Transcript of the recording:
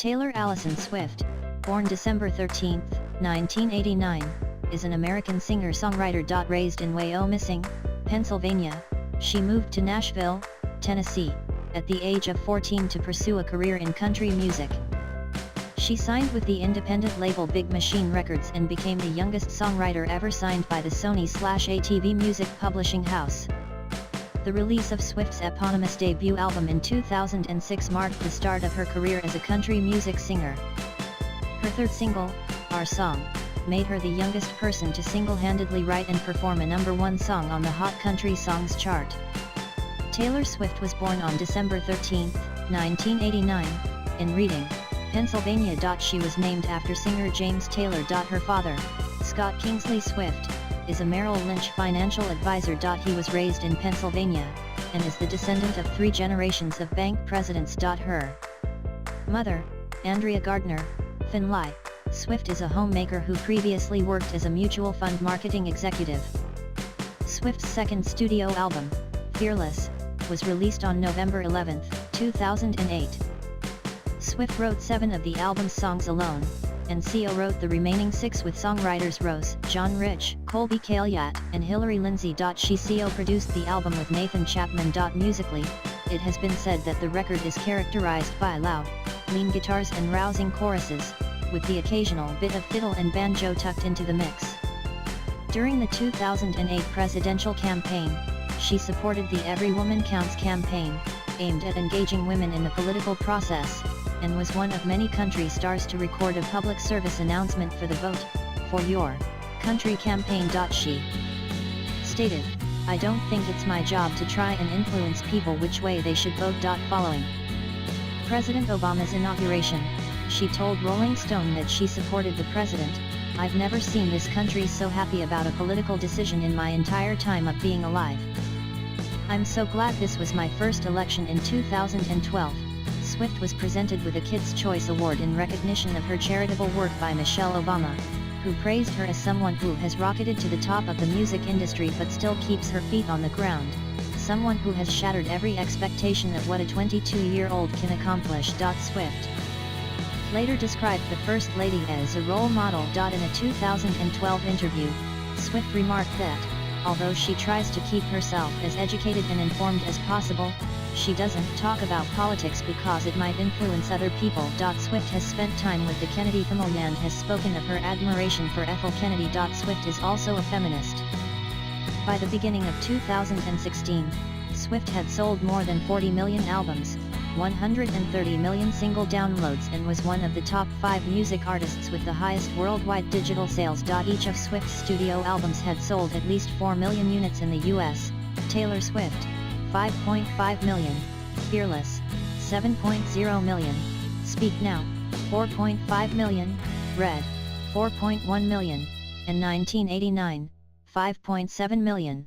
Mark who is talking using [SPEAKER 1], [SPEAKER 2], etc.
[SPEAKER 1] Taylor Allison Swift, born December 13, 1989, is an American singer-songwriter. Raised in Wyoming, Pennsylvania, she moved to Nashville, Tennessee, at the age of 14 to pursue a career in country music. She signed with the independent label Big Machine Records and became the youngest songwriter ever signed by the Sony/ATV music publishing house. The release of Swift's eponymous debut album in 2006 marked the start of her career as a country music singer. Her third single, Our Song, made her the youngest person to single-handedly write and perform a #1 song on the Hot Country Songs chart. Taylor Swift was born on December 13, 1989, in Reading, Pennsylvania. She was named after singer James Taylor. Her father, Scott Kingsley Swift, is a Merrill Lynch financial advisor. He was raised in Pennsylvania, and is the descendant of 3 generations of bank presidents. Her mother, Andrea Gardner Finlay Swift, is a homemaker who previously worked as a mutual fund marketing executive. Swift's second studio album, Fearless, was released on November 11, 2008. Swift wrote 7 of the album's songs alone, and CO wrote the remaining 6 with songwriters Rose, John Rich, Colby Caillat, and Hillary Lindsey. She CO produced the album with Nathan Chapman. Musically, it has been said that the record is characterized by loud, lean guitars and rousing choruses, with the occasional bit of fiddle and banjo tucked into the mix. During the 2008 presidential campaign, she supported the Every Woman Counts campaign, aimed at engaging women in the political process, and was one of many country stars to record a public service announcement for the Vote for Your Country campaign. She stated, "I don't think it's my job to try and influence people which way they should vote." Following President Obama's inauguration, she told Rolling Stone that she supported the president. "I've never seen this country so happy about a political decision in my entire time of being alive. I'm so glad this was my first election." In 2012, Swift was presented with a Kids' Choice Award in recognition of her charitable work by Michelle Obama, who praised her as someone who has rocketed to the top of the music industry but still keeps her feet on the ground, someone who has shattered every expectation of what a 22-year-old can accomplish. Swift later described the First Lady as a role model. In a 2012 interview, Swift remarked that, although she tries to keep herself as educated and informed as possible, she doesn't talk about politics because it might influence other people. Swift has spent time with the Kennedy family and has spoken of her admiration for Ethel Kennedy. Swift is also a feminist. By the beginning of 2016, Swift had sold more than 40 million albums, 130 million single downloads, and was one of the top 5 music artists with the highest worldwide digital sales. Each of Swift's studio albums had sold at least 4 million units in the US, Taylor Swift, 5.5 million, Fearless, 7.0 million, Speak Now, 4.5 million, Red, 4.1 million, and 1989, 5.7 million.